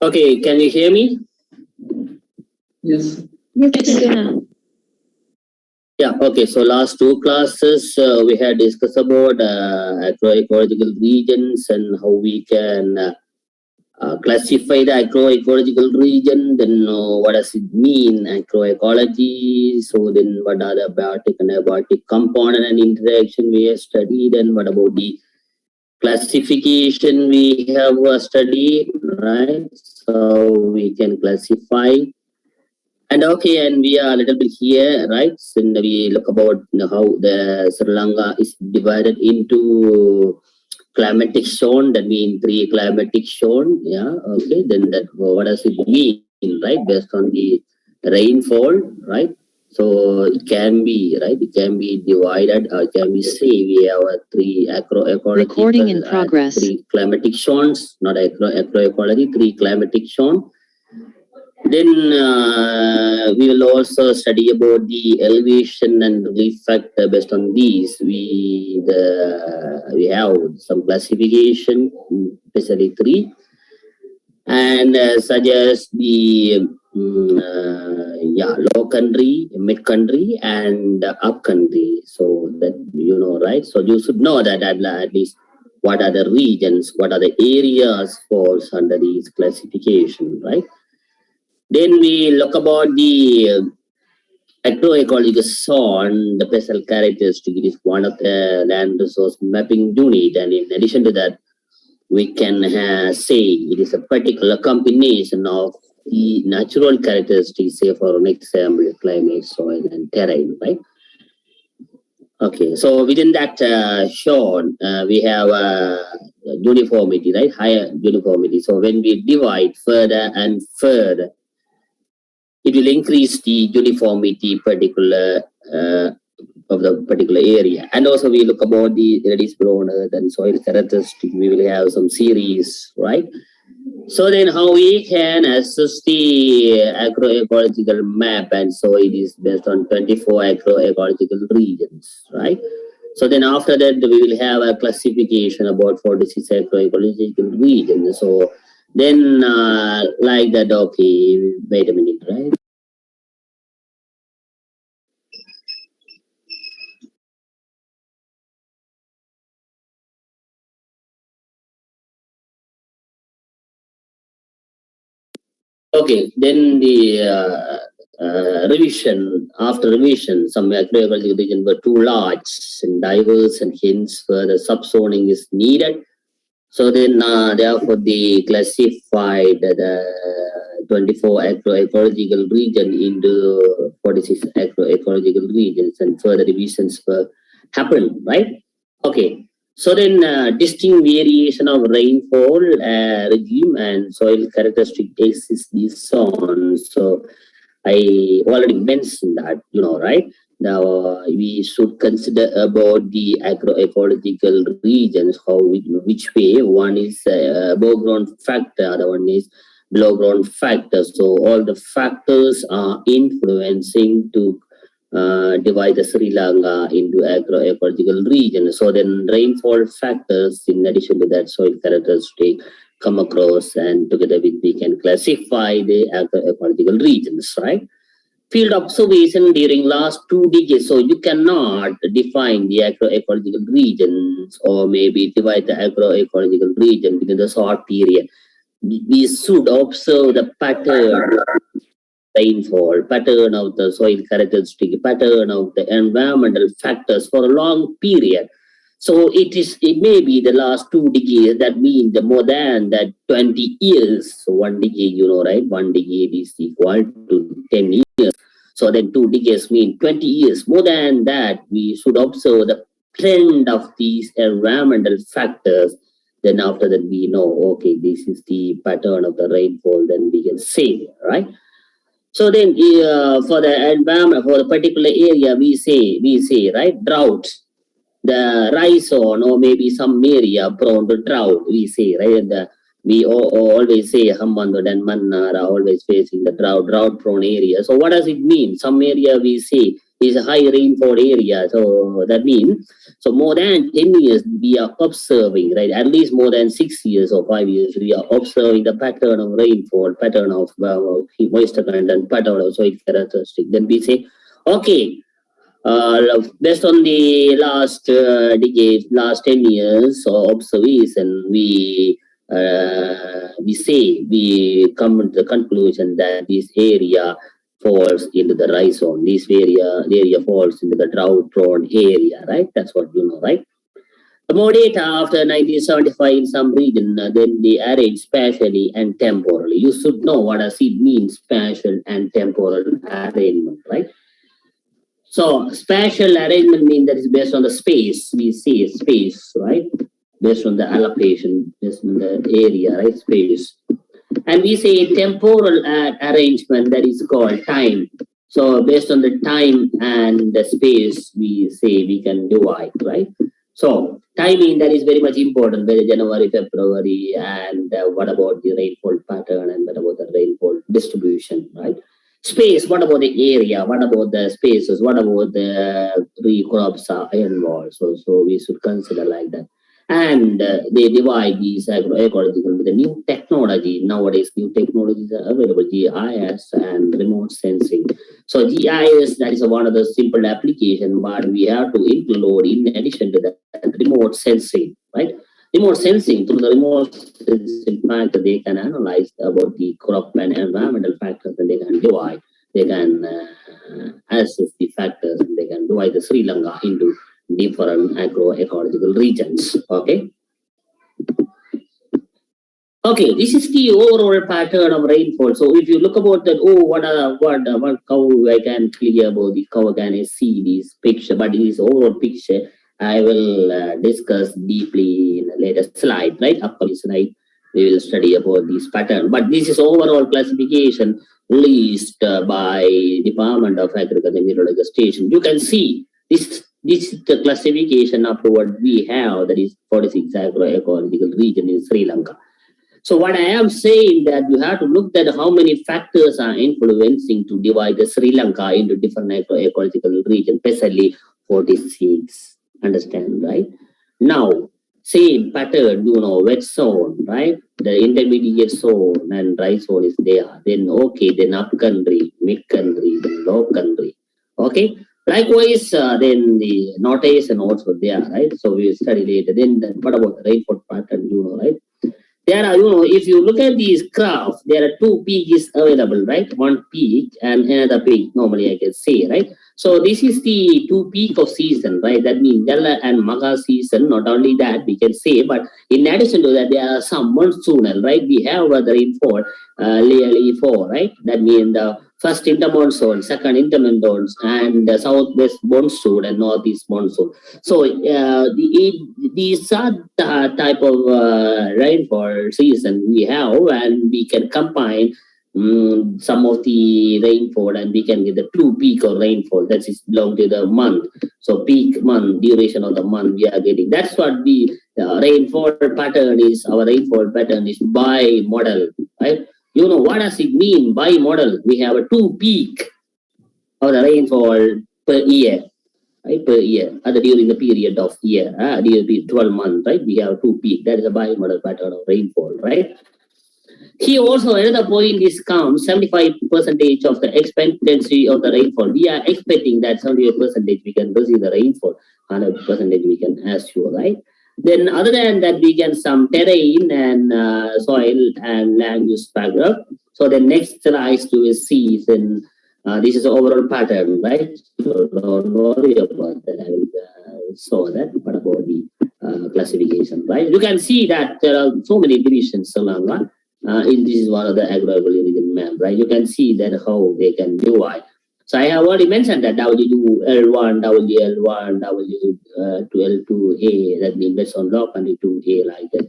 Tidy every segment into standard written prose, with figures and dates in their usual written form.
Okay, can you hear me? Yes. Yes. Yeah, okay. So last two classes we had discussed about agroecological regions and how we can classify the agroecological region. Then what does it mean, agroecology? So then what are the biotic and abiotic component and interaction we have studied? And what about the classification we have studied, right? So we can classify. And okay, and we are a little bit here, right? So we look about how the Sri Lanka is divided into climatic zone. That means 3 climatic zone. Yeah, okay. Then that what does it mean, right? Based on the rainfall, right? So it can be right. It can be divided, or can we say we have 3 Recording in progress. 3 climatic zones, not agroecology, 3 climatic zone. Then we will also study about the elevation and relief factor. Based on these, we have some classification, especially 3, and such as the low country, mid country, and up country. So that right. So you should know that at least what are the regions, what are the areas falls under these classification, right? Then we look about the agroecological zone, the special characteristic. It is one of the land resource mapping unit, and in addition to that, we can say it is a particular combination of the natural characteristics, say for an example, climate, soil, and terrain, right? Okay, so within that zone, we have uniformity, right? Higher uniformity. So when we divide further and further, it will increase the uniformity particular of the particular area. And also we look about the reddish brown earth and soil characteristic. We will have some series, right? So then how we can assess the agroecological map, and so it is based on 24 agroecological regions, right? So then after that we will have a classification about 46 agroecological regions. So then like that, okay, wait a minute, right? Okay, then the revision, after revision, some agroecological regions were too large and diverse, and hence further subzoning is needed. So then therefore they classified the 24 agroecological region into 46 agroecological regions, and further revisions were happened, right? Okay. So then distinct variation of rainfall regime and soil characteristic exists these zones. So I already mentioned that, right? Now we should consider about the agroecological regions, which way. One is above ground factor, other one is below ground factor. So all the factors are influencing to divide the Sri Lanka into agroecological regions. So then rainfall factors, in addition to that soil characteristic, come across, and together with we can classify the agroecological regions, right? Field observation during last 2 decades. So you cannot define the agroecological regions or maybe divide the agroecological region within the short period. We should observe the pattern rainfall, pattern of the soil characteristic, pattern of the environmental factors for a long period. So it may be the last 2 decades, that means the more than that 20 years. So 1 decade, right? 1 decade is equal to 10 years. So then 2 decades mean 20 years. More than that, we should observe the trend of these environmental factors. Then after that, we know, okay, this is the pattern of the rainfall, then we can say, right? So then for the environment, for the particular area, we say, right, drought, the rice zone, or maybe some area prone to drought, we say, right? We always say Hambantota and Mannar are always facing the drought prone area. So what does it mean? Some area we say is a high rainfall area. So that means So more than 10 years, we are observing, right? At least more than 6 years or 5 years, we are observing the pattern of rainfall, pattern of moisture content, pattern of soil characteristic. Then we say, okay, based on the last decade, last 10 years of observation, we say, we come to the conclusion that this area falls into the rise zone. This area falls into the drought-prone area, right? That's what you know, right? The more data after 1975 in some region, then they arrange spatially and temporally. You should know what does it mean, spatial and temporal arrangement, right? So spatial arrangement means that is based on the space. We see space, right? Based on the allocation, based on the area, right? Space. And we say temporal arrangement, that is called time. So based on the time and the space, we say we can divide, right? So timing, that is very much important, whether January, February, and what about the rainfall pattern and what about the rainfall distribution, right? Space, what about the area? What about the spaces? What about the crops are involved? So we should consider like that. And they divide these agroecological with the new technology. Nowadays, new technologies are available, GIS and remote sensing. So GIS, that is one of the simple application, but we have to include, in addition to that, remote sensing, right? Remote sensing, through the remote sensing factor, they can analyze about the crop and environmental factors, and they can divide, they can assess the factors, and they can divide the Sri Lanka into different agroecological regions. Okay. Okay, this is the overall pattern of rainfall. So if you look about that, what cow I can clear about the cow, can I see this picture? But this overall picture, I will discuss deeply in a later slide, right? Upcoming slide, we will study about this pattern. But this is overall classification released by Department of Agriculture and Meteorological Station. You can see this is the classification of what we have, that is 46 agroecological region in Sri Lanka. So what I am saying, that you have to look at how many factors are influencing to divide the Sri Lanka into different agroecological regions, especially 46. Understand, right? Now, same pattern, wet zone, right? The intermediate zone and dry zone is there. Then okay, then up country, mid country, then low country. Okay. Likewise, then the notation also there, right? So we will study later. Then what about the rainfall pattern, right? There are, if you look at these graphs, there are two peaks available, right? One peak and another peak, normally I can say, right? So this is the two peak of season, right? That means Jala and Maga season. Not only that, we can say, but in addition to that, there are some monsoonal, right? We have the rainfall, layerly fall, right? That means the first intermonsoon, second intermonsoon, and the southwest monsoon and northeast monsoon. So these are the type of rainfall season we have, and we can combine some of the rainfall, and we can get the two peak of rainfall that is belong to the month. So peak month, duration of the month we are getting. That's what the rainfall pattern is. Our rainfall pattern is by model, right? What does it mean by model? We have a two peak of the rainfall per year, right? Per year, during the period of year, during 12 months, right? We have two peak. That is a bi-model pattern of rainfall, right? Here also another point is 75% of the expectancy of the rainfall. We are expecting that 78% we can receive the rainfall, 100% we can assure, right? Then other than that, we can some terrain and soil and land use factor. So the next slide you will see, then this is the overall pattern, right? So don't worry about that. I will show that. What about the classification, right? You can see that there are so many divisions along that. This is one of the agroecological map, right? You can see that how they can divide. So I have already mentioned that WL1, WL1, W2L2A, that means based on log country 2A like that,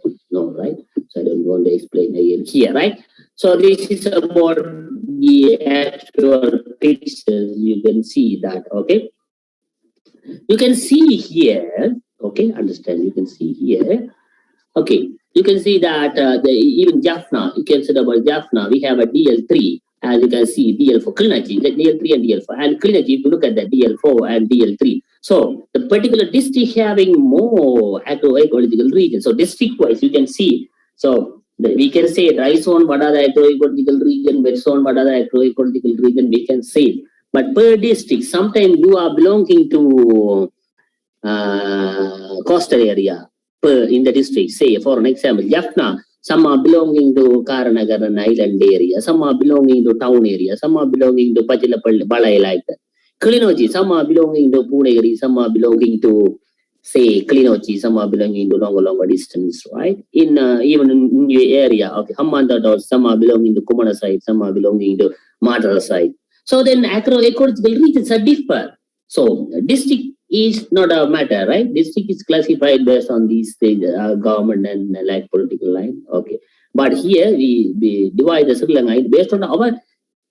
right? So I don't want to explain again here, right? So this is about the actual pictures. You can see that, okay? You can see here, okay, understand, you can see here, okay. You can see that even Jaffna, you can see about Jaffna, we have a DL3, as you can see, DL4, Klinachi, DL3 and DL4. And Klinachi, if you look at the DL4 and DL3, So the particular district having more agroecological regions. So district-wise, you can see. So we can say dry zone, what are the agroecological region, wet zone, what are the agroecological region, we can say. But per district, sometimes you are belonging to coastal area in the district. Say, for an example, Jaffna, some are belonging to Karanagar and island area, some are belonging to town area, some are belonging to Balai like that. Klinochi, some are belonging to Pune, some are belonging to, say, Klinochi, some are belonging to longer distance, right? In even in your area, okay, Hammanda, some are belonging to Kumana side, some are belonging to Madras side. So then agroecological regions are different. So district is not a matter, right? District is classified based on these things, government and like political line. Okay, but here we divide the Sri Lanka based on our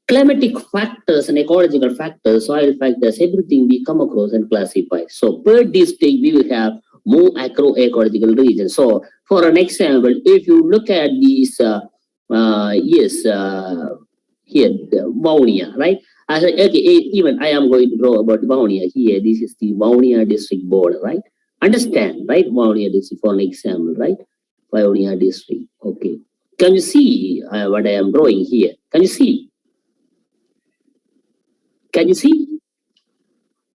climatic factors and ecological factors, soil factors, everything we come across and classify. So per district we will have more agroecological regions. So for an example, if you look at these, here Vaunia, right? I said, okay, even I am going to draw about Vaunia here. This is the Vaunia district border, right? Understand, right? Vaunia district for an example, right? Vaunia district. Okay. Can you see what I am drawing here? Can you see? Can you see?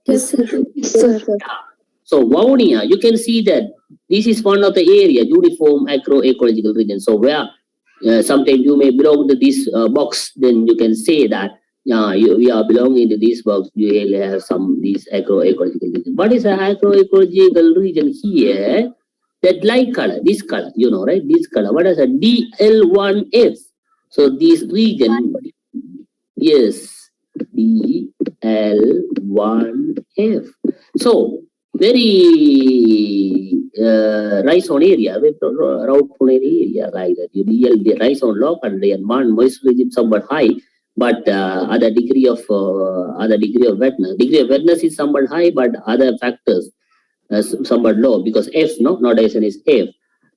Yes, sir. Yes, sir. So Vaunia, you can see that this is one of the area, uniform agroecological region. So where sometimes you may belong to this box, then you can say that we are belonging to this box, you will have these agroecological region. What is an agroecological region here? That light color, this color, you know, right? This color. What is a DL1F? So this region, yes, DL1F. So very rice on area, route area like that. You DL the rice on low and the one moisture regime somewhat high, but other degree of wetness. Degree of wetness is somewhat high, but other factors somewhat low because F, no, nodation is F.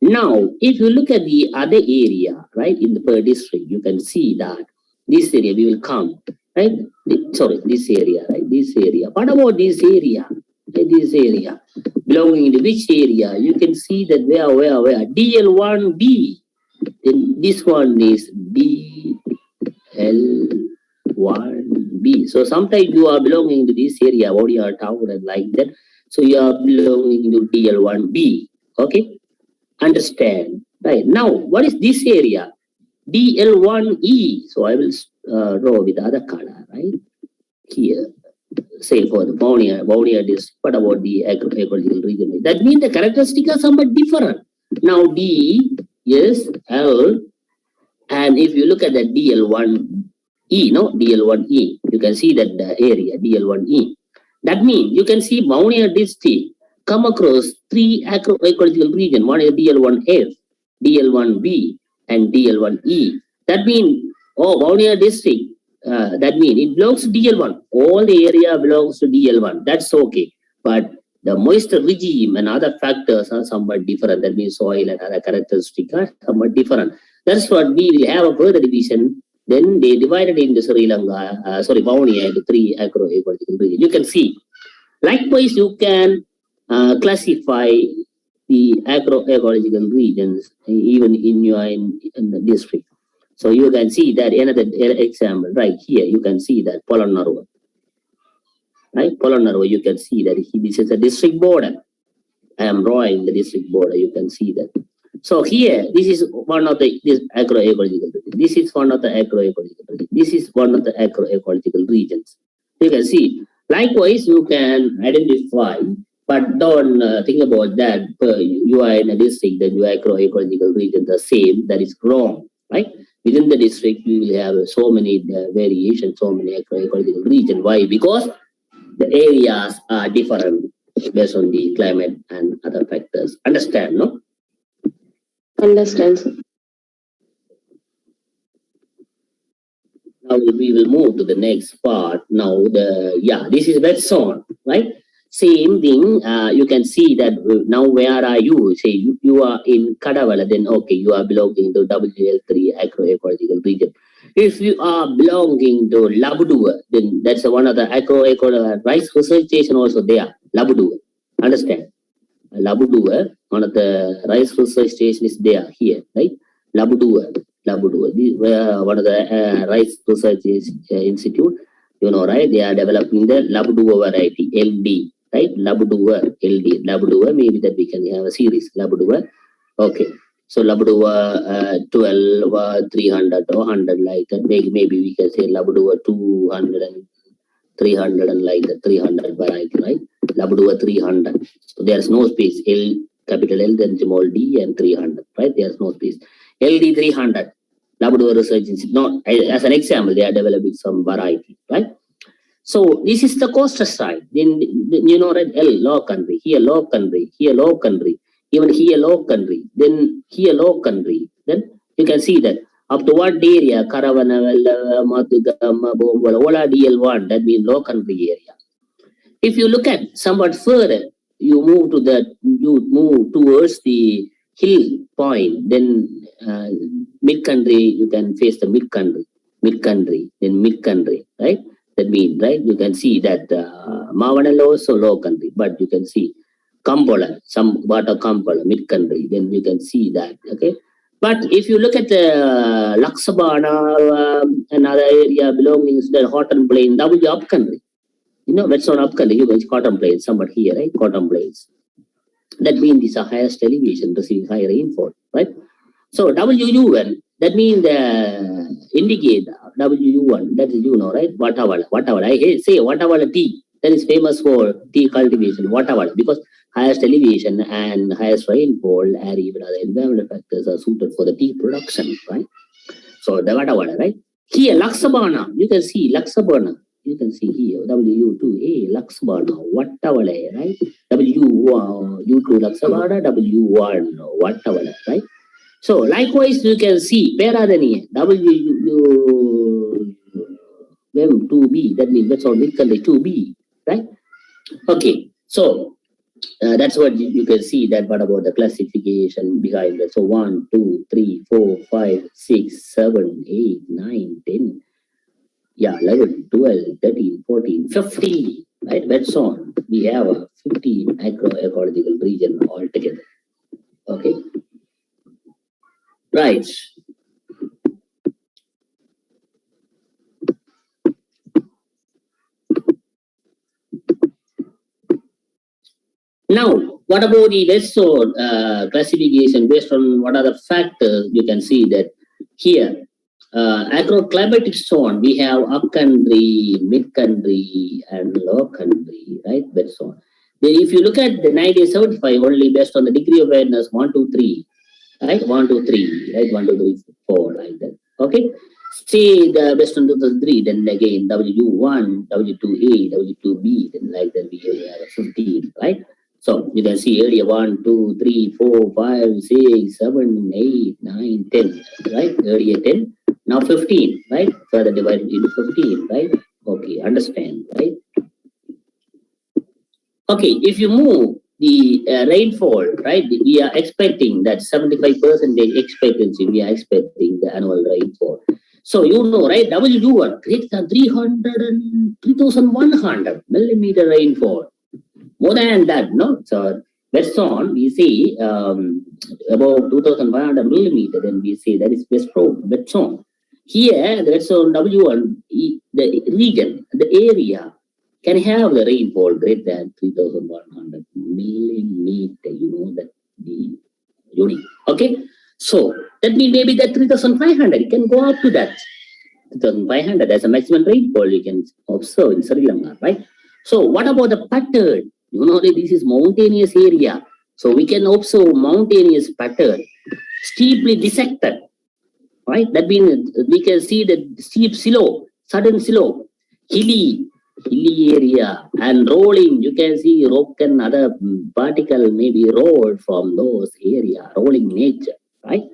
Now, if you look at the other area, right, in the per district, you can see that this area we will come, right? Sorry, this area, right? This area. What about this area? This area belonging to which area? You can see that where DL1B. Then this one is DL1B. So sometimes you are belonging to this area, what you are town and like that. So you are belonging to DL1B. Okay, understand? Right now, what is this area? DL1E. So I will draw with other color, right? Here. Say for the Vaunia district, what about the ecological region? That means the characteristics are somewhat different. Now D, yes, L, and if you look at the DL1E, no, DL1E, you can see that the area, DL1E. That means you can see Vaunia district come across three agroecological region. One is DL1F, DL1B, and DL1E. That means, Vaunia district, that means it belongs to DL1. All the area belongs to DL1. That's okay. But the moisture regime and other factors are somewhat different. That means soil and other characteristics are somewhat different. That's what we will have a further division. Then they divided into Sri Lanka, Vaunia into three agroecological regions. You can see. Likewise, you can classify the agroecological regions even in the district. So you can see that another example right here. You can see that Polonnaruwa, right? Polonnaruwa, you can see that this is a district border. I am drawing the district border. You can see that. So here, this is one of the agroecological regions. This is one of the agroecological regions. This is one of the agroecological regions. You can see. Likewise, you can identify, but don't think about that. You are in a district, then your agroecological region the same. That is wrong, right? Within the district, we will have so many variations, so many agroecological regions. Why? Because the areas are different based on the climate and other factors. Understand, no? Understand, sir. Now we will move to the next part. Now this is wet zone, right? Same thing. You can see that now where are you? Say you are in Kadavala, then okay, you are belonging to WL3 agroecological region. If you are belonging to Labudua, then that's one of the eco rice research station also there. Labudua, understand? Labudua, one of the rice research station is there here, right? Labudua. These were one of the rice research institute, you know, right? They are developing the Labudua variety, LD, right? Labudua, LD, Labudua. Maybe that we can have a series, Labudua. Okay. So Labudua 12, 300 or 100 like that. Maybe we can say Labudua 200 and 300 and like that 300 variety, right? Labudua 300. So there's no space. L, capital L, then small d and 300, right? There's no space. LD 300. Labudua Research Institute. No, as an example, they are developing some variety, right? So this is the coastal side. Then you know, right? L, low country. Here low country. Here low country. Even here low country. Then here low country. Then you can see that up to what area? Karavana, Matugama, Bombola, all are DL1. That means low country area. If you look at somewhat further, you move towards the hill point. Then mid country, you can face the mid country, then mid country, right? That means, right, you can see that Mavanalo also low country, but you can see Kampola, some water Kampola, mid country, then you can see that, okay? But if you look at the Laksabana, another area belonging to the Houghton Plain, that will be up country. You know, that's not up country, you guys Cotton Plains, somewhat here, right? Cotton Plains. That means these are highest elevation, receiving high rainfall, right? So WU1, that means indicate WU1, that is, you know, right? Watavala. I say Watavala tea, that is famous for tea cultivation, Watavala, because highest elevation and highest rainfall and even other environmental factors are suited for the tea production, right? So the Watavala, right? Here, Laksabana, you can see Laksabana. You can see here, WU2A, Laksabana, Watavala, right? U2 Laksabana, W1, Watavala, right? So likewise, you can see Peradani, W2B, that means that's all mid country 2B, right? Okay, so that's what you can see that what about the classification behind that. So 1, 2, 3, 4, 5, 6, 7, 8, 9, 10, yeah, 11, 12, 13, 14, 15, right? That's on. We have a 15 agroecological region altogether. Okay. Right. Now, what about the West Zone classification based on what are the factors? You can see that here, agroclimatic zone, we have upcountry, mid-country, and low country, right? West zone. Then if you look at the 1975, only based on the degree of awareness, 1, 2, 3, right? 1, 2, 3, right? 1, 2, 3, 4, like that. Okay. See the based on 2003, then again W1, W2A, W2B, then like that we have 15, right? So you can see area 1, 2, 3, 4, 5, 6, 7, 8, 9, 10, right? Area 10. Now 15, right? Further divided into 15, right? Okay, understand, right? Okay, if you move the rainfall, right? We are expecting that 75% expectancy, we are expecting the annual rainfall. So you know, right? W1 greater than 3,100 millimeter rainfall. More than that, no? So West zone, we see about 2,500 millimeter, then we say that is West zone. Here, the West zone W1, the region, the area can have the rainfall greater than 3,100 millimeter. You know that the unit. Okay, so that means maybe that 3,500. It can go up to that 3,500 as a maximum rainfall you can observe in Sri Lanka, right? So what about the pattern? You know that this is mountainous area, so we can observe mountainous pattern, steeply dissected, right? That means we can see the steep slope, sudden slope, hilly area, and rolling. You can see rock and other particle maybe rolled from those area, rolling nature, right?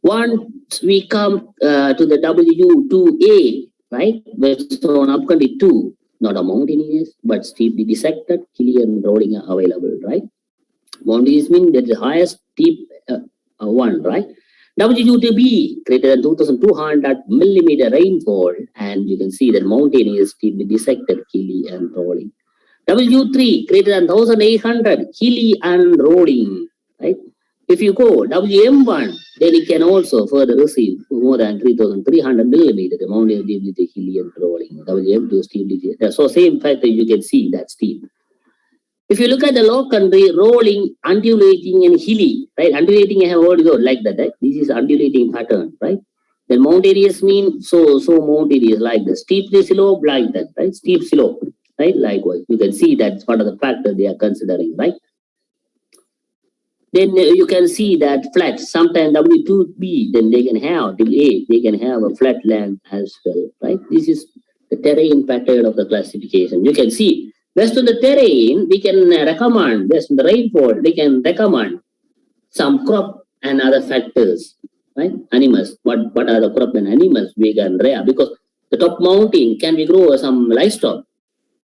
Once we come to the W2A, right? West zone upcountry 2, not a mountainous, but steeply dissected, hilly and rolling available, right? Mountainous means that's the highest steep one, right? WU2B greater than 2200 millimeter rainfall, and you can see that mountain is steeply dissected, hilly and rolling. W3 greater than 1800 hilly and rolling, right? If you go WM1, then it can also further receive more than 3300 millimeter. The mountain is deeply hilly and rolling. WM2 steeply, so same factor you can see that steep. If you look at the low country, rolling, undulating, and hilly, right? Undulating, I have already got like that, right? This is undulating pattern, right? Then mountainous mean so mountainous like the steep slope like that, right? Steep slope, right? Likewise, you can see that's part of the factor they are considering, right? Then you can see that flat. Sometimes W2B, then they can have A, they can have a flat land as well, right? This is the terrain pattern of the classification. You can see based on the terrain, we can recommend, based on the rainfall, we can recommend some crop and other factors, right? Animals, what are the crop and animals we can rear? Because the top mountain, can we grow some livestock?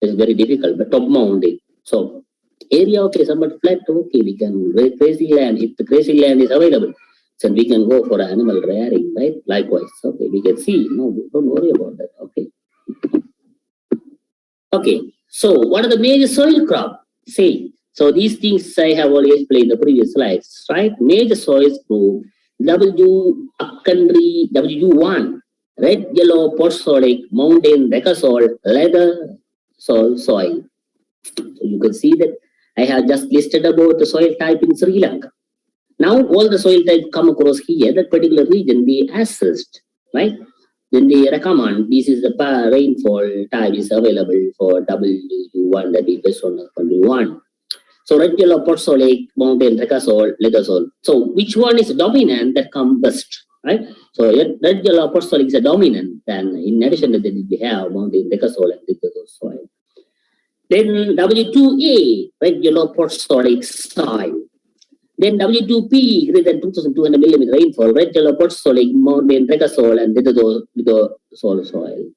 It's very difficult, but top mountain. So area, okay, somewhat flat, okay, we can raise grazing land. If the grazing land is available, then we can go for animal rearing, right? Likewise, okay, we can see, no, don't worry about that, okay. Okay, so what are the major soil crop? Say, so these things I have already explained in the previous slides, right? Major soils group, W upcountry, W1, red, yellow, phosphoric, mountain, recasol, leather, soil. So you can see that I have just listed about the soil type in Sri Lanka. Now all the soil type come across here, that particular region we assessed, right? Then they recommend this is the rainfall type is available for W1, that is based on W1. So red, yellow, phosphoric, mountain, recasol, legasol. So which one is dominant that comes first, right? So red, yellow, phosphoric is a dominant. Then in addition to that, we have mountain, recasol, and legasol soil. Then W2A, red, yellow, phosphoric soil. Then W2P greater than 2200 millimeter rainfall, red, yellow, phosphoric, mountain, recasol, and the soil.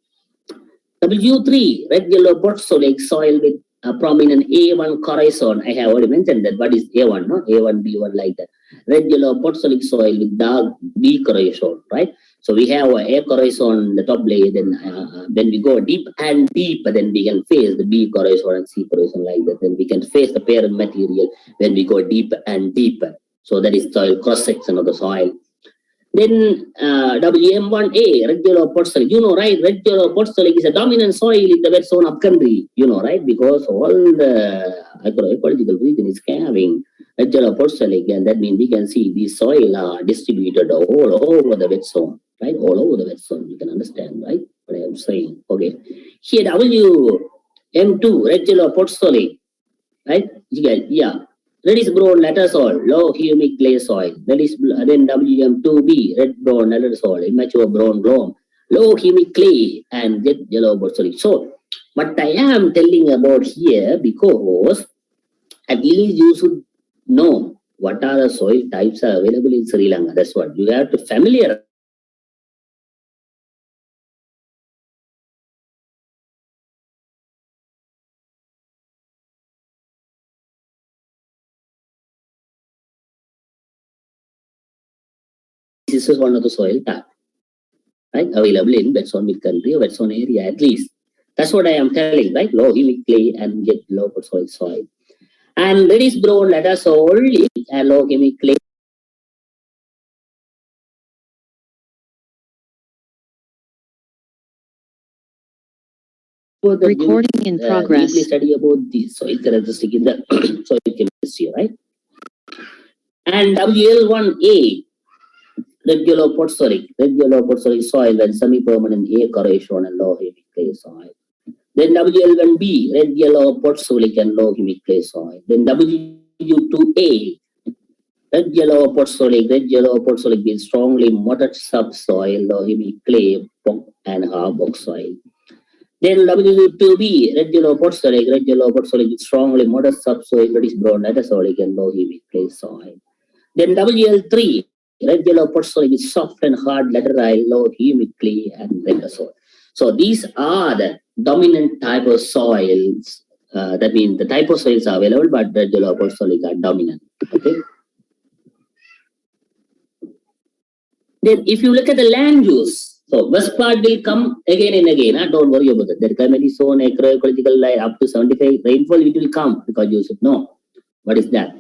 W3, red, yellow, phosphoric soil with a prominent A1 corazon. I have already mentioned that. What is A1? No? A1, B1 like that. Red, yellow, phosphoric soil with dark B corazon, right? So we have a corazon, the top layer, then we go deep and deep, then we can face the B corazon and C corazon like that. Then we can face the parent material when we go deep and deeper. So that is soil cross-section of the soil. Then WM1A, red, yellow, phosphoric. You know, right? Red, yellow, phosphoric is a dominant soil in the wet zone of country. You know, right? Because all the agroecological region is having red, yellow, phosphoric, and that means we can see these soil are distributed all over the wet zone, right? All over the wet zone. You can understand, right? What I am saying. Okay. Here, WM2, red, yellow, phosphoric, right? Yeah. Reddish brown letter soil, low humic clay soil. Then WM2B, red brown letter soil, immature brown loam, low humic clay, and jet yellow phosphoric. So, what I am telling about here, because at least you should know what are the soil types are available in Sri Lanka. That's what you have to familiarize. This is one of the soil type, right? Available in wet zone mid country or wet zone area at least. That's what I am telling, right? Low humic clay and get low phosphoric soil. And reddish brown letter soil and low humic clay. Recording in progress. Deeply study about the soil characteristic in the soil chemistry, right? And WL1A, red, yellow, phosphoric soil and semi-permanent A corrosion and low humic clay soil. Then WL1B, red, yellow, phosphoric and low humic clay soil. Then W2A, red, yellow, phosphoric with strongly moderate subsoil, low humic clay and hard box soil. Then W2B, red, yellow, phosphoric with strongly moderate subsoil, reddish brown, metasolic and low humic clay soil. Then WL3, red, yellow, phosphoric with soft and hard laterite, low humic clay and red soil. So these are the dominant type of soils. That means the type of soils are available, but red, yellow, phosphoric are dominant. Okay. Then if you look at the land use, so west part will come again and again. Don't worry about that. The climate zone, agroecological line up to 75 rainfall, it will come because you should know what is that.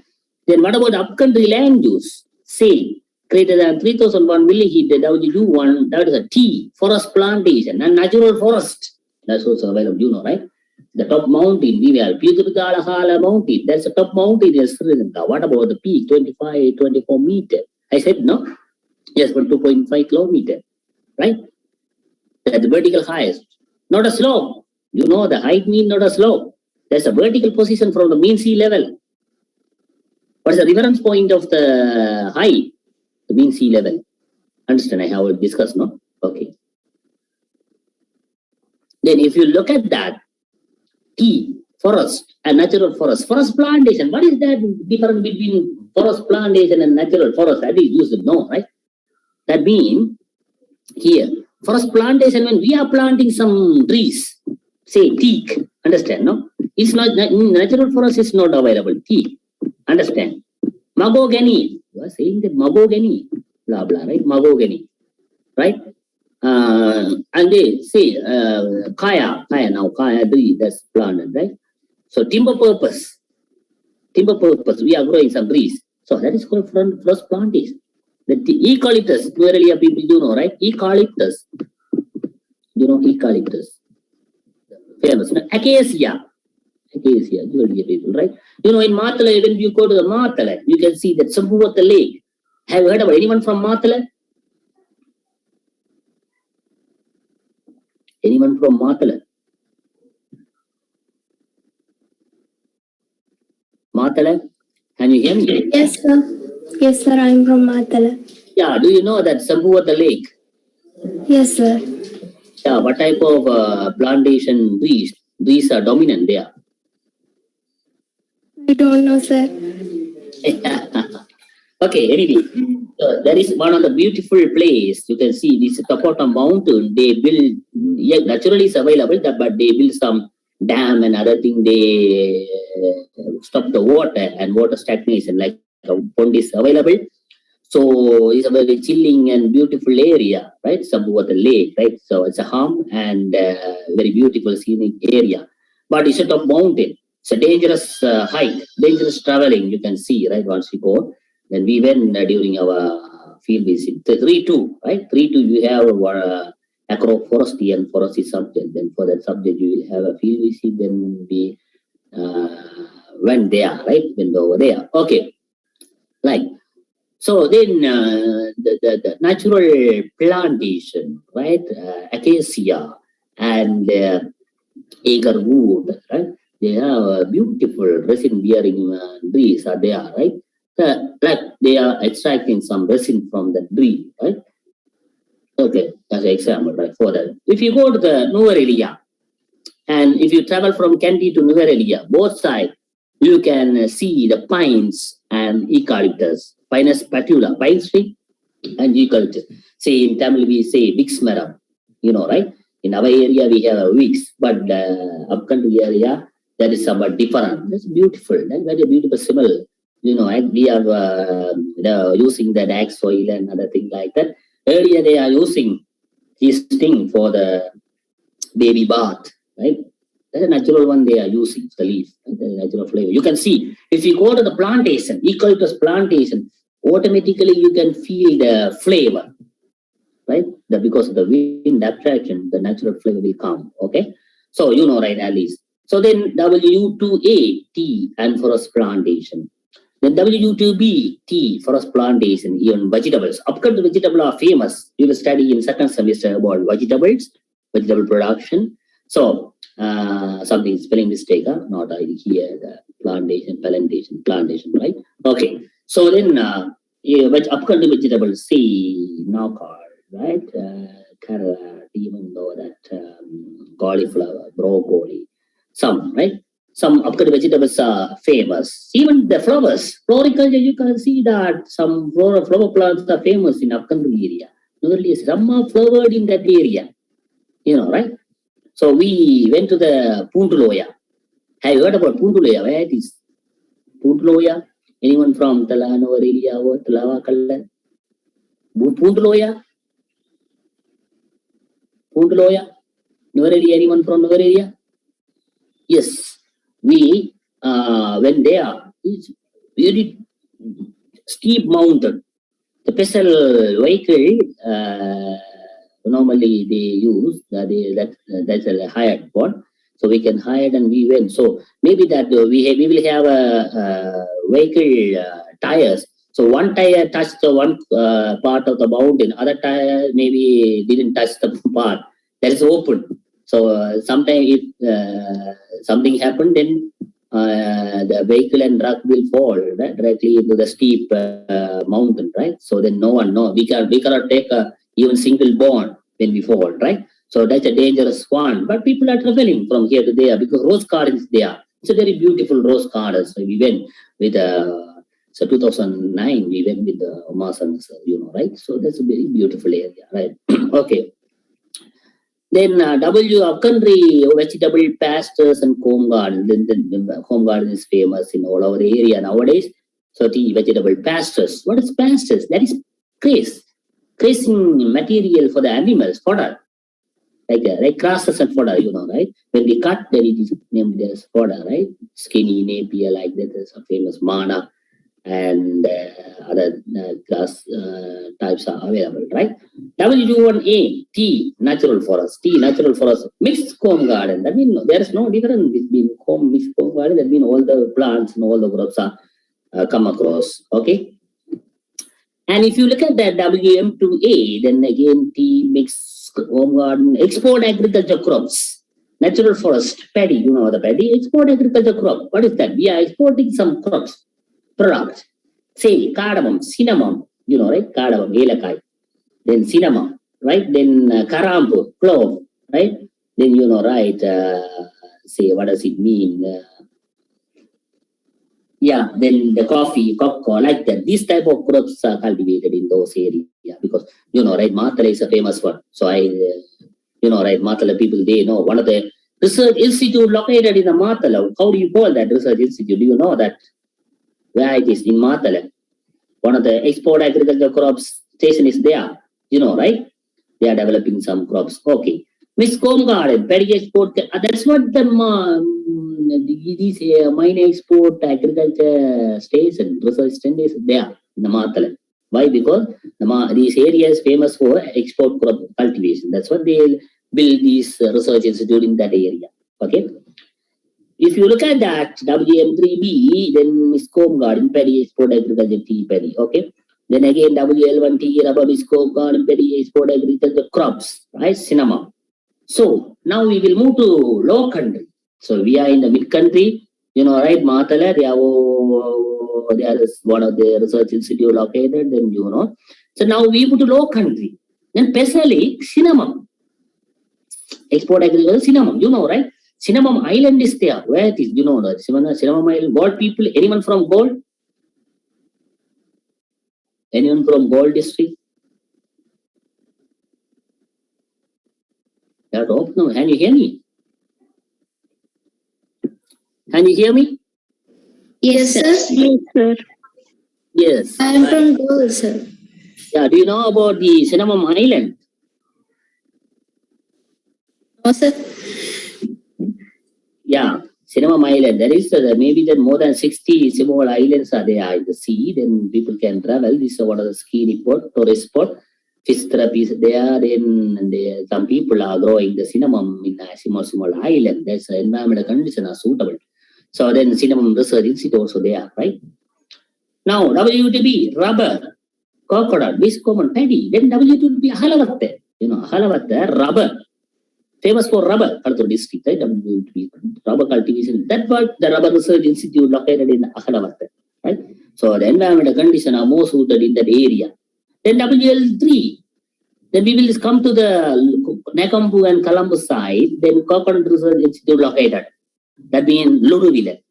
Then what about upcountry land use? Say greater than 3001 milliheat, WU1, that is a T, forest plantation and natural forest. That's also available, you know, right? The top mountain, we have Puthuputhalahala mountain. That's the top mountain in Sri Lanka. What about the peak? 25, 24 meter. I said no. Yes, but 2.5 kilometer, right? That's the vertical highest. Not a slope. You know the height mean not a slope. That's a vertical position from the mean sea level. What is the reference point of the height? The mean sea level. Understand? I have discussed, no? Okay. Then if you look at that, T, forest and natural forest. Forest plantation. What is that difference between forest plantation and natural forest? That is used to know, right? That means here, forest plantation, when we are planting some trees, say teak, understand, no? It's not, natural forest is not available, teak, understand? Mahogany, you are saying that mahogany, blah, blah, right? Mahogany, right? And they say, kaya tree, that's planted, right? So timber purpose, we are growing some trees. So that is called forest plantation. The eucalyptus, area people do know, right? Eucalyptus. You know eucalyptus. Famous. Acacia, people, right? You know, in Matala, when you go to the Matala, you can see that Sambhuvatha lake. Have you heard about anyone from Matala? Anyone from Matala? Matala? Can you hear me? Yes, sir. Yes, sir. I'm from Matala. Yeah, do you know that Sambhuvatha lake? Yes, sir. Yeah, what type of plantation trees? Trees are dominant there. I don't know, sir. Okay, anyway, there is one of the beautiful place. You can see this Tapota mountain. They build, yeah, naturally it's available, but they build some dam and other thing. They stop the water and water stagnation, like a pond is available. So it's a very chilling and beautiful area, right? Sambhuvatha lake, right? So it's a hum and very beautiful scenic area. But it's a top mountain. It's a dangerous hike, dangerous traveling. You can see, right? Once you go. Then we went during our field visit. 3-2, right? 3-2, you have agroforestry and forestry subject. Then for that subject, you will have a field visit. Then we went there, right? Went over there. Okay. Like, so then the natural plantation, right? Acacia and agar wood, right? They have beautiful resin-bearing trees are there, right? Like they are extracting some resin from the tree, right? Okay, as an example, right? For that, if you go to the Nuvarelia, and if you travel from Kandy to Nuvarelia, both sides, you can see the pines and eucalyptus, Pinus patula, pine tree and eucalyptus. Say in Tamil we say Vix maram, you know, right? In our area we have a Vix, but upcountry area that is somewhat different. That's beautiful. That's very beautiful, similar. You know, and we are using the DAG soil and other things like that. Earlier they are using this thing for the baby bath, right? That's a natural one they are using, the leaf, the natural flavor. You can see, if you go to the plantation, eucalyptus plantation, automatically you can feel the flavor, right? Because of the wind attraction, the natural flavor will come, okay? So, you know, right, Alice. So then W2A, tea and forest plantation. Then W2B, tea, forest plantation, even vegetables. Upcountry vegetables are famous. You will study in second semester about vegetables, vegetable production. So, something spelling mistake, not here, the plantation, right? Okay. So then, upcountry vegetables, see, knockout, right? Carrot, even though that cauliflower, broccoli, some, right? Some upcountry vegetables are famous. Even the flowers, floriculture, you can see that some flower plants are famous in upcountry area. Some are flowered in that area, you know, right? So we went to the Puntuloya. Have you heard about Puntuloya? Where it is? Puntuloya? Anyone from Talano area or Talawakala? Pundaloya? Pundaloya? Nuvareli, anyone from Nuvareli? Yes. We went there. It's very steep mountain. The special vehicle normally they use that's a hired one, so we can hire and we went. So maybe that we will have a vehicle tires. So one tire touched the one part of the mountain, other tire maybe didn't touch the part that is open. So sometimes if something happened, then the vehicle and truck will fall directly into the steep mountain, right? So then no one knows. We cannot take even single bond when we fall, right? So that's a dangerous one. But people are traveling from here to there because rose garden is there. It's a very beautiful rose garden. So we went with so 2009 we went with the Omasan, right? So that's a very beautiful area, right? Okay. Then country vegetable pastures and home garden. Then home garden is famous in all our area nowadays. So the vegetable pastures. What is pastures? That is grazing material for the animals, fodder. Like grasses and fodder, right? When we cut, then it is named as fodder, right? Skinny, napier, like that. There's a famous mana and other grass types are available, right? W1A, tea, natural forest. Tea, natural forest. Mixed comb garden. That means there is no difference between mixed comb garden. That means all the plants and all the crops are come across. Okay. And if you look at that WM2A, then again tea, mixed comb garden, export agriculture crops. Natural forest, paddy, the paddy, export agriculture crop. What is that? We are exporting some crops. Products, say cardamom, cinnamon, right? Cardamom, elakai. Then cinnamon, right? Then karambu, clove, right? Then right? Say what does it mean? Yeah. Then the coffee, cocoa, like that. These type of crops are cultivated in those areas because right? Matala is a famous one. So right? Matala people they know one of the research institute located in the Matala. How do you call that research institute? Do you know that? Where it is in Matala. One of the export agriculture crops station is there, right? They are developing some crops. Okay. Miss Comb Garden, paddy export. That's what the these mine export agriculture station, research station is there in the Matala. Why? Because these areas famous for export crop cultivation. That's what they build these research institute in that area. Okay. If you look at that WM3B, then Miss Comb Garden, paddy export agriculture tea paddy. Okay. Then again WL1T, rubber, Miss Comb Garden, paddy export agriculture crops, right? Cinnamon. So now we will move to low country. So we are in the mid country, right? Matala, there is one of the research institute located, then So now we move to low country. Then especially cinnamon. Export agriculture cinnamon, right? Cinnamon Island is there. Where it is? Cinnamon Island. Gold people. Anyone from Gold? Anyone from Gold district? No. Can you hear me? Can you hear me? Yes, sir. Yes, sir. Yes. I am from Goa, sir. Yeah. Do you know about the Cinnamon Island? No, sir. Yeah. Cinnamon Island. There is maybe there more than 60 small islands are there in the sea. Then people can travel. This is one of the ski report, tourist spot. Fish therapy is there. Then some people are growing the cinnamon in a small island. There's environmental conditions are suitable. So then cinnamon research institute also there, right? Now WTB, rubber, coconut, this common paddy. Then WTB Halavatte. Halavatte, rubber. Famous for rubber, Kartur district, right? WTB, rubber cultivation. That's what the rubber research institute located in Halavatte, right? So the environmental conditions are more suited in that area. Then WL3. Then we will come to the Nakambu and Columbus side. Then Coconut Research Institute located. That means Lunuville.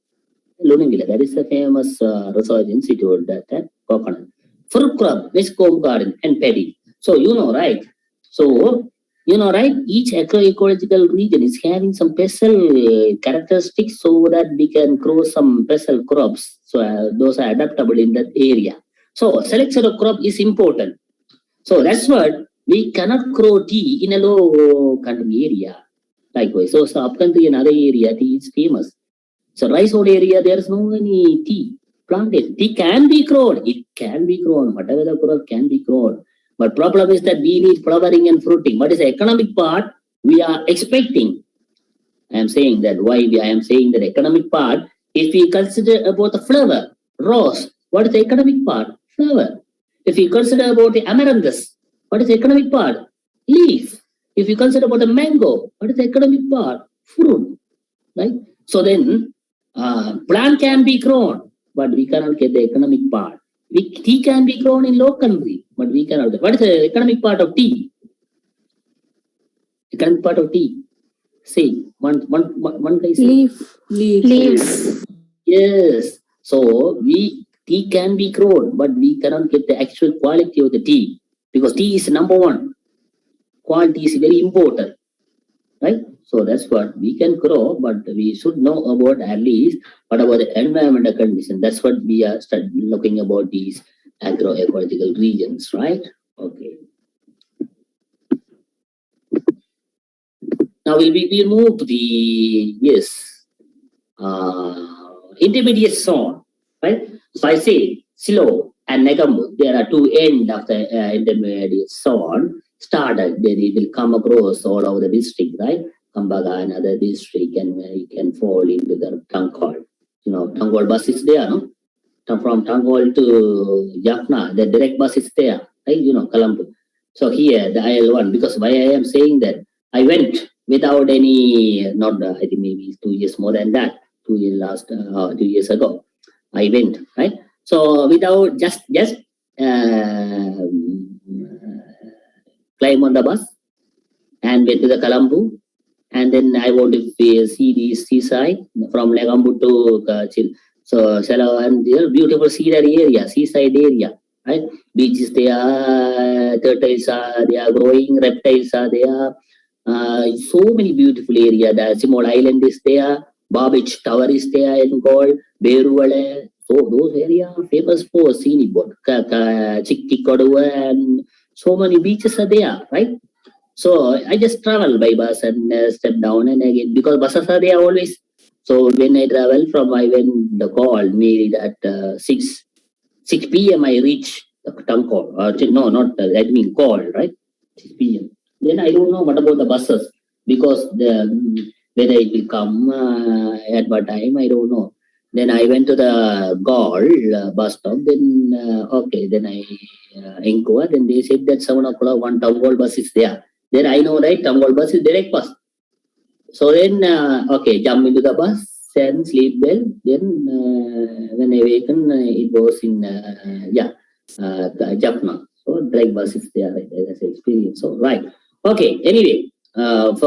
That is a famous research institute that coconut. Fruit crop, West Comb Garden and paddy. So right? So right? Each agroecological region is having some special characteristics so that we can grow some special crops. So those are adaptable in that area. So selection of crop is important. So that's what we cannot grow tea in a low country area. Likewise, so upcountry and other area, tea is famous. So rice old area, there's no any tea planted. Tea can be grown. It can be grown. Whatever the crop can be grown. But problem is that we need flowering and fruiting. What is the economic part? We are expecting. I am saying that I am saying that economic part. If we consider about the flower, rose, what is the economic part? Flower. If we consider about the amaranthus, what is the economic part? Leaf. If you consider about the mango, what is the economic part? Fruit. Right? So then, plant can be grown, but we cannot get the economic part. Tea can be grown in low country, but we cannot. What is the economic part of tea? Economic part of tea. Say, one guy say. Leaves. Yes. So tea can be grown, but we cannot get the actual quality of the tea because tea is number one. Quality is very important, right? So that's what we can grow, but we should know about at least what about the environmental condition. That's what we are looking about these agroecological regions, right? Okay. Now we'll move to the intermediate zone, right? So I say Silo and Negambu, there are two ends of the intermediate zone started. Then it will come across all over the district, right? Kambaga, another district, and you can fall into the Tangkol. You know, Tangkol bus is there, no? From Tangkol to Jaffna, the direct bus is there, right? You know, Colombo. So here, the IL1, because why I am saying that, I went without any, not I think maybe 2 years more than that, 2 years ago, I went, right? So without just climb on the bus and went to the Colombo. And then I want to see the seaside from Negambu to so and beautiful scenery area, seaside area, right? Beaches there, turtles are there, growing reptiles are there. So many beautiful area. The small island is there, Barbage Tower is there in gold, Beruale. So those areas are famous for scenic boat, Chikki and so many beaches are there, right? So I just travel by bus and step down and again because buses are there always. So when I travel I went the call maybe at 6 p.m. I reach the Tangkol. No, not that mean call, right? 6 p.m. Then I don't know what about the buses because whether it will come at what time I don't know. Then I went to the Gaul bus stop. Then okay, then I inquired and they said that 7 o'clock one Tangkol bus is there. Then I know, right, Tangkol bus is direct bus. So then, okay, jump into the bus and sleep well. Then when I awaken, it was in, Jaffna. So direct bus is there, right, as an experience. So, right. Okay, anyway, because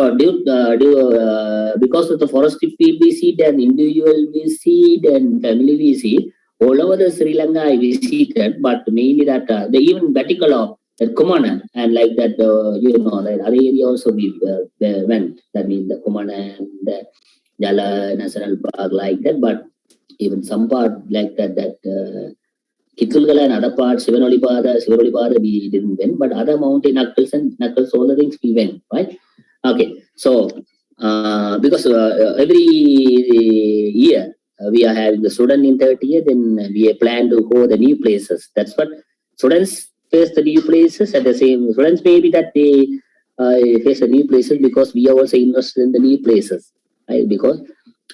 of the forestry field visit and individual visit and family visit, all over the Sri Lanka I visited, but mainly that the even Batticaloa, that Kumana, and like that, that other area also we went. That means the Kumana and the Jala National Park, like that. But even some part like that Kitulgala and other parts, Sivanolipada, we didn't went. But other mountain Knuckles, all the things we went, right? Okay, so because every year we are having the student in 30th year, then we plan to go the new places. That's what students face the new places at the same students maybe that they face the new places because we are also interested in the new places, right? Because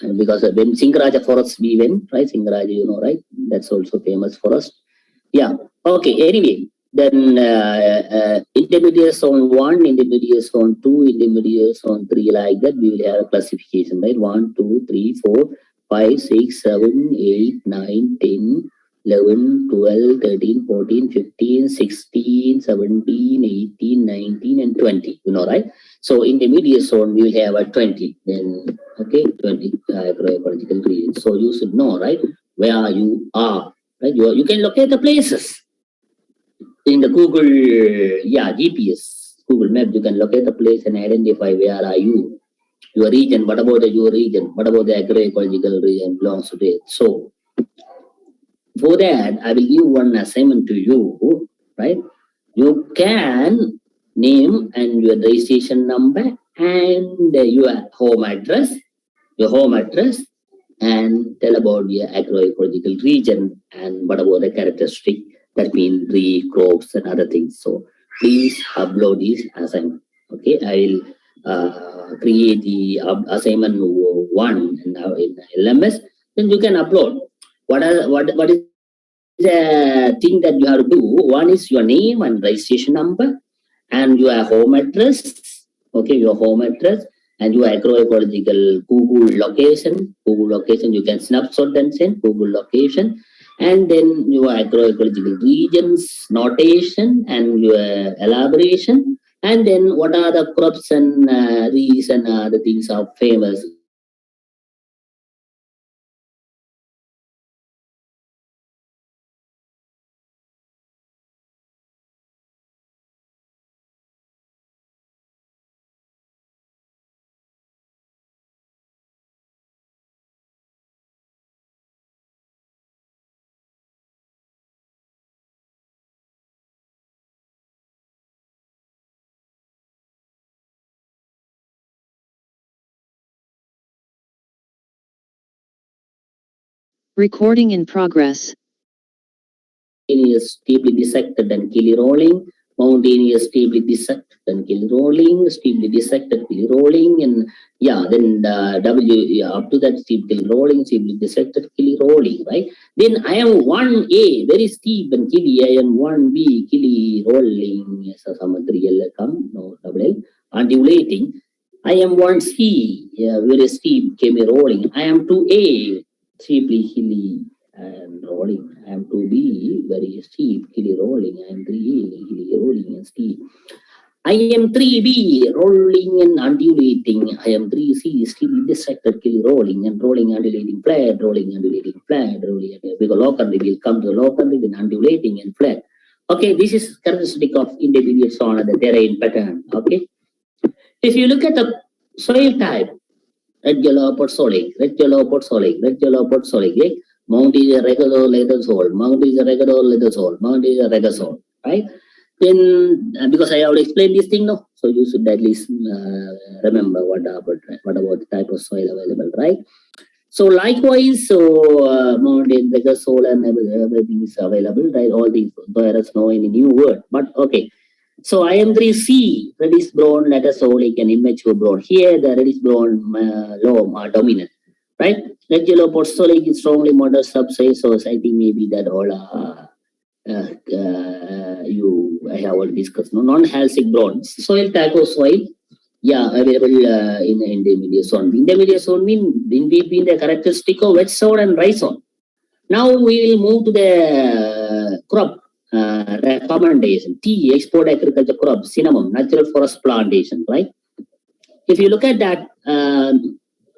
when Singaraja forest we went, right? Singaraja, you know, right? That's also famous forest. Yeah. Okay. Anyway, then intermediate zone 1, intermediate zone 2, intermediate zone 3, like that we will have a classification, right? 1, 2, 3, 4, 5, 6, 7, 8, 9, 10, 11, 12, 13, 14, 15, 16, 17, 18, 19, and 20, you know, right? So intermediate zone, we will have a 20, then, okay, 20 agroecological regions. So you should know, right, where you are, right? You can locate the places in the Google, GPS, Google Map. You can locate the place and identify where are you, your region. What about your region? What about the agroecological region belongs to it? So for that, I will give one assignment to you, right? you can name and your registration number and your home address, and tell about your agroecological region and what about the characteristic, that means tree, crops and other things. So please upload this assignment. Okay, I will create the assignment 1 now in LMS. Then you can upload. What is the thing that you have to do? One is your name and registration number and your home address. Okay, your home address and your agroecological Google location, you can snapshot and send Google location, and then your agroecological regions notation and your elaboration, and then what are the crops and these and other things are famous. Recording in progress. Mountainous, steeply dissected and killy rolling, mountainous, steeply dissected and killy rolling, steeply dissected, killy rolling, and yeah, then the W, yeah, up to that steep killy rolling, steeply dissected, killy rolling, right? Then I am 1A, very steep and killy, I am 1B, killy rolling, so some 3L come, no double L, undulating. I am 1C, yeah, very steep, came rolling. I am 2A, steeply hilly and rolling. I am 2B, very steep, hilly rolling. I am 3A, hilly rolling and steep. I am 3B, rolling and undulating. I am 3C, steeply dissected, hilly rolling and rolling, undulating, flat, rolling, undulating, flat, rolling. Because low country will come to low country, then undulating and flat. Okay, this is characteristic of intermediate zone and the terrain pattern. Okay, if you look at the soil type, red yellow pot solid, red yellow pot solid, red yellow pot solid. Okay? Mount is a regular leather soil, mount is a regular leather soil, mount is a regular soil, right? Then because I already explained this thing now, so you should at least remember what about the type of soil available, right? So likewise, so mountain, regular soil and everything is available, right? All these, there is no any new word, but okay. So IM3C, reddish brown lattice oleic and immature brown. Here the reddish brown loam are dominant, right? Red yellow porcelain is strongly moderate subsize, so I think maybe that all I have already discussed. No, non-halcyonic brown. Soil type of soil, yeah, available in the intermediate zone. Intermediate zone means in between the characteristic of wet zone and dry zone. Now we will move to the crop recommendation. Tea, export agriculture crop, cinnamon, natural forest plantation, right? If you look at that,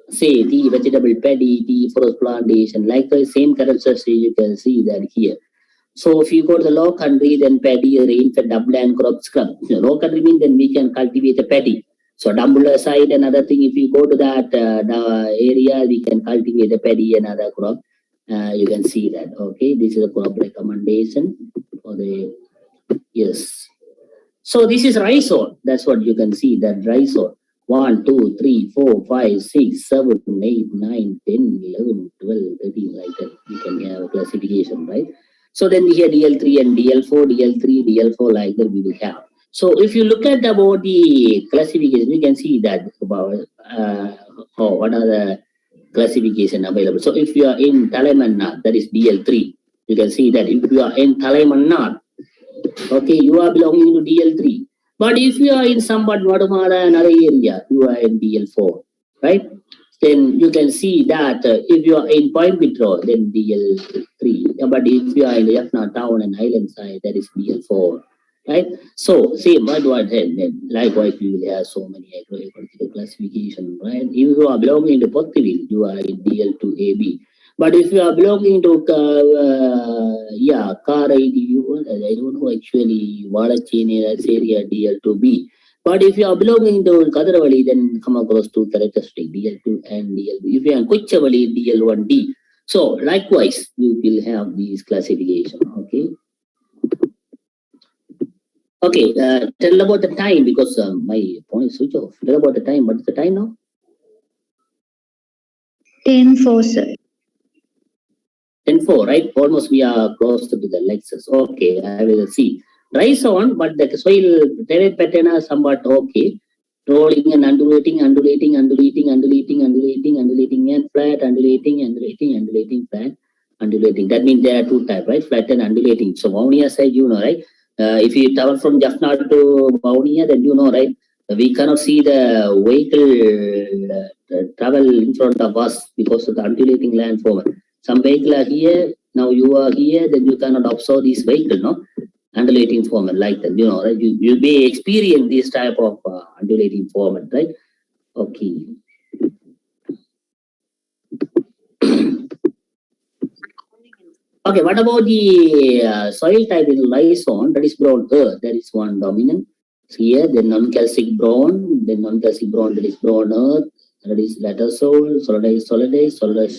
say tea, vegetable paddy, tea, forest plantation, likewise same characteristic you can see that here. So if you go to the low country, then paddy, rain-fed upland crop scrub. Low country means then we can cultivate a paddy. So Dambulla side, another thing, if you go to that area, we can cultivate a paddy and other crop. You can see that. Okay, this is a crop recommendation for the yes. So this is rhizole. That's what you can see. That rhizole. 1, 2, 3, 4, 5, 6, 7, 8, 9, 10, 11, 12, 13, like that. You can have a classification, right? So then here DL3 and DL4, DL3, DL4, like that we will have. So if you look at about the classification, you can see that about what are the classification available. So if you are in Talamanna, that is DL3, you can see that if you are in Talamanna, okay, you are belonging to DL3. But if you are in somewhat Guatemala, another area, you are in DL4, right? Then you can see that if you are in Point Withdrawal, then DL3. But if you are in Jaffna town and island side, that is DL4, right? So same what then likewise you will have so many agroecological classification, right? If you are belonging to Potterville, you are in DL2AB. But if you are belonging to car ID, I don't know actually Valachini, that's area DL2B. But if you are belonging to Kadravali, then come across two characteristic DL2 and DL2. If you are in Kuchavali, DL1D. So likewise, you will have these classification. Okay. Okay, tell about the time because my phone is switched off. Tell about the time. What is the time now? 10:04, sir. 10:04, right? Almost we are close to the lectures. Okay, I will see. Rise on, but the soil terrain pattern are somewhat okay. Rolling and undulating, undulating, undulating, undulating, undulating, undulating, and flat, undulating, undulating, undulating, flat, undulating. That means there are two types, right? Flat and undulating. So Vaunia side, you know, right? If you travel from Jaffna to Vaunia, then you know, right? We cannot see the vehicle travel in front of us because of the undulating landform. Some vehicle are here, now you are here, then you cannot observe this vehicle, no? Undulating format like that, you know, right? You may experience this type of undulating format, right? Okay. Okay, what about the soil type in limestone? That is brown earth. That is one dominant. Here, then non-calcic brown, then non-calcic brown, that is brown earth, that is latter soil, solidized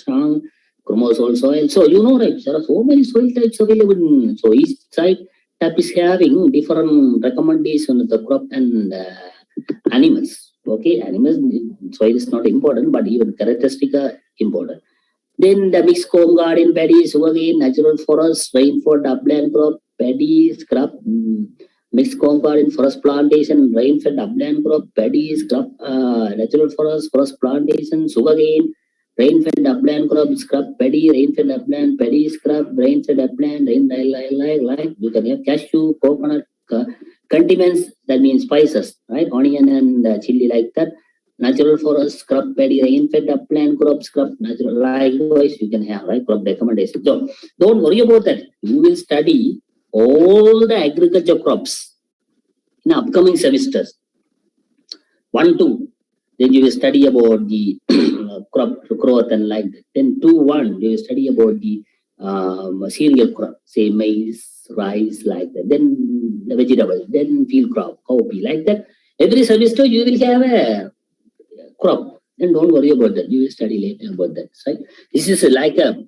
strong, chromosol soil. So you know, right? There are so many soil types available. So each site type is having different recommendations of the crop and animals. Okay, animals soil is not important, but even characteristic are important. Then the mixed home garden, paddy, sugarcane, natural forest, rainfall, upland crop, paddy, scrub, mixed home garden, forest plantation, rainfed upland crop, paddy, scrub, natural forest plantation, sugarcane, rainfed upland crop, scrub, paddy, rainfed upland, paddy, scrub, rainfed upland, like you can have cashew, coconut, condiments, that means spices, right? Onion and chili like that. Natural forest, scrub, paddy, rain-fed upland crop, scrub, natural. Likewise, you can have, right, crop recommendation. So don't worry about that. You will study all the agriculture crops in upcoming semesters. 1, 2. Then you will study about the crop growth and like that. Then 2, 1. You will study about the cereal crop, say maize, rice, like that. Then the vegetable, then field crop, cowpea, like that. Every semester you will have a crop, and don't worry about that. You will study later about that, right? This is like a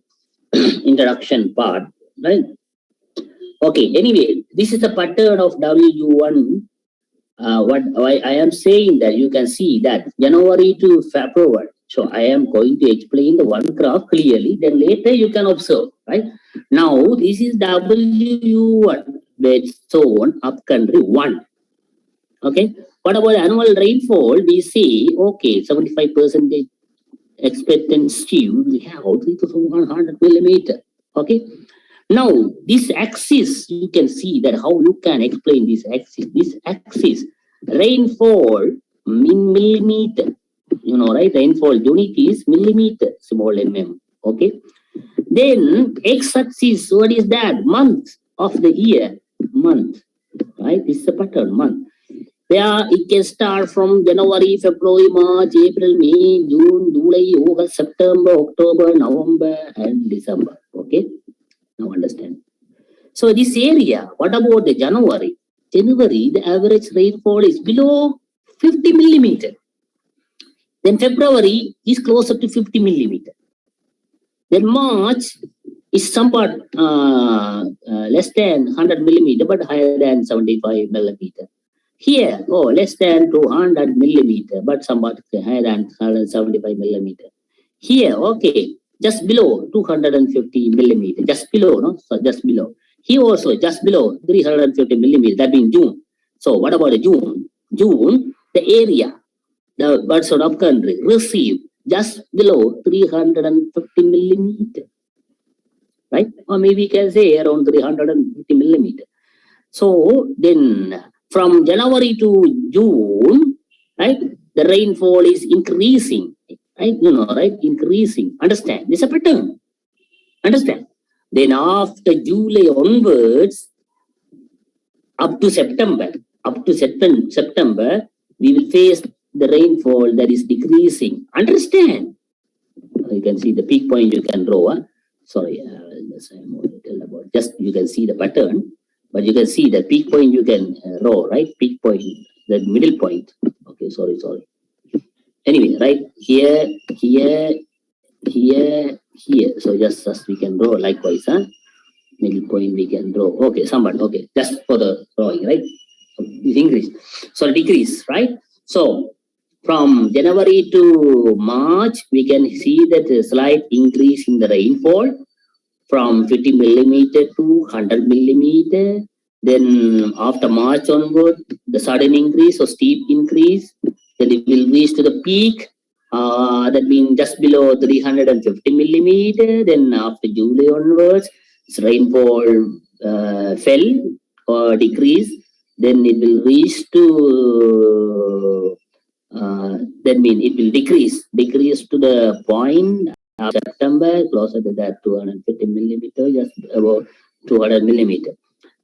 introduction part, right? Okay, anyway, this is the pattern of WU1. What I am saying that you can see that January to February. So I am going to explain the one graph clearly, then later you can observe, right? Now this is WU1, which shown up country 1. Okay, what about annual rainfall? We see, okay, 75% expectancy will have 3,100 millimeter. Okay, now this axis, you can see that how you can explain this axis. This axis, rainfall in millimeter, you know, right? Rainfall unit is millimeter, small mm. Okay, then x-axis, what is that? Month of the year, month, right? This is a pattern, month. Yeah, it can start from January, February, March, April, May, June, July, August, September, October, November, and December. Okay, now understand. So this area, what about the January? January, the average rainfall is below 50 millimeter. Then February is closer to 50 millimeter. Then March is somewhat less than 100 millimeter, but higher than 75 millimeter. Here, less than 200 millimeter, but somewhat higher than 175 millimeter. Here, okay, just below 250 millimeter, just below, no? So just below. Here also, just below 350 millimeter, that means June. So what about the June? June, the area, the birds of country receive just below 350 millimeter, right? Or maybe we can say around 350 millimeter. So then from January to June, right, the rainfall is increasing, right? You know, right? Increasing. Understand? This is a pattern. Understand? Then after July onwards, up to September, we will face the rainfall that is decreasing. Understand? You can see the peak point you can draw. Sorry, just you can see the pattern. But you can see the peak point you can draw, right? Peak point, the middle point. Okay, sorry. Anyway, right? Here. So just we can draw likewise, huh? Middle point we can draw. Okay, somewhat. Okay, just for the drawing, right? Is increase. So decrease, right? So from January to March, we can see that a slight increase in the rainfall from 50 millimeter to 100 millimeter. Then after March onward, the sudden increase or steep increase, then it will reach to the peak. That means just below 350 millimeter. Then after July onwards, rainfall fell or decreased. Then it will reach to that means it will decrease to the point of September, closer to that 250 millimeter, just about 200 millimeter.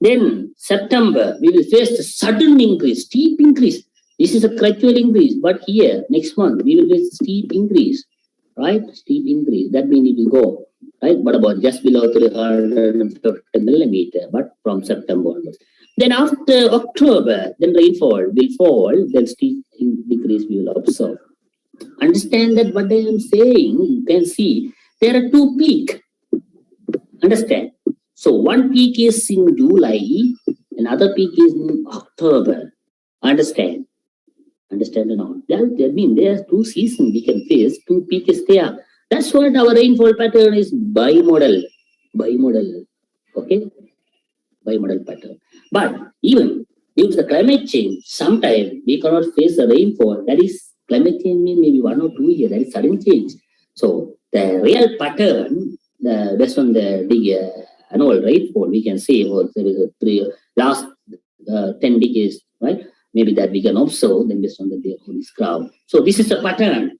Then September, we will face a sudden increase, steep increase. This is a gradual increase, but here next month we will face steep increase, right? Steep increase. That means it will go, right? But about just below 350 millimeter, but from September onwards. Then after October, then rainfall will fall, then steep decrease we will observe. Understand that what I am saying, you can see there are two peaks. Understand? So one peak is in July, another peak is in October. Understand? Understand or not? That means there are two seasons we can face, two peaks there. That's what our rainfall pattern is bimodal. Bimodal. Okay? Bimodal pattern. But even due to the climate change, sometimes we cannot face the rainfall. That is, climate change means maybe 1 or 2 years. That is sudden change. So the real pattern, based on the annual rainfall, we can say about the last 10 decades, right? Maybe that we can observe then based on this graph. So this is the pattern.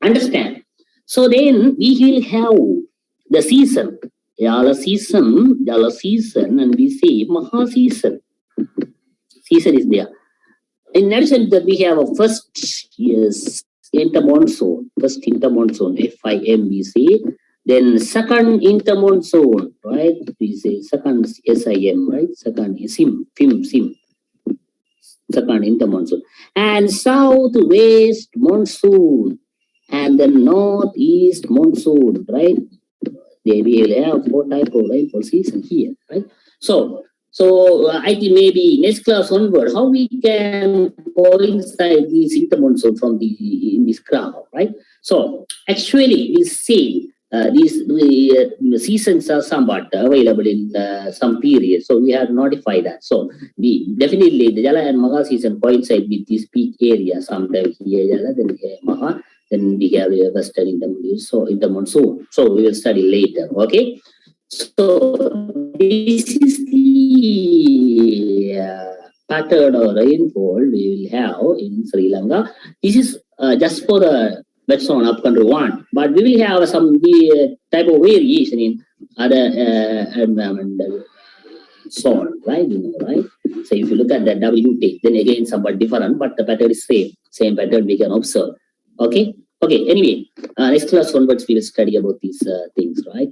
Understand? So then we will have the season. Jala season, and we say Maha season. Season is there. In addition that we have a first intermonsoon, FIM we say. Then second intermonsoon, right? We say second SIM, right? Second SIM. Second intermonsoon. And southwest monsoon and the northeast monsoon, right? They will have 4 types of rainfall season here, right? So I think maybe next class onward, how we can coincide these intermonsoon from in this graph, right? So actually we see these seasons are somewhat available in some period, so we have notified that. So we definitely the Jala and Maha season coincide with this peak area. Sometimes here Jala, then here Maha. Then we have a western intermonsoon. So we will study later. Okay. So this is the pattern of rainfall we will have in Sri Lanka. This is just for the wet zone upcountry one, but we will have some type of variation in other environmental zone, right? You know, right? So if you look at the WT, then again somewhat different, but the pattern is same pattern we can observe. Okay. Anyway, next class onwards we will study about these things, right?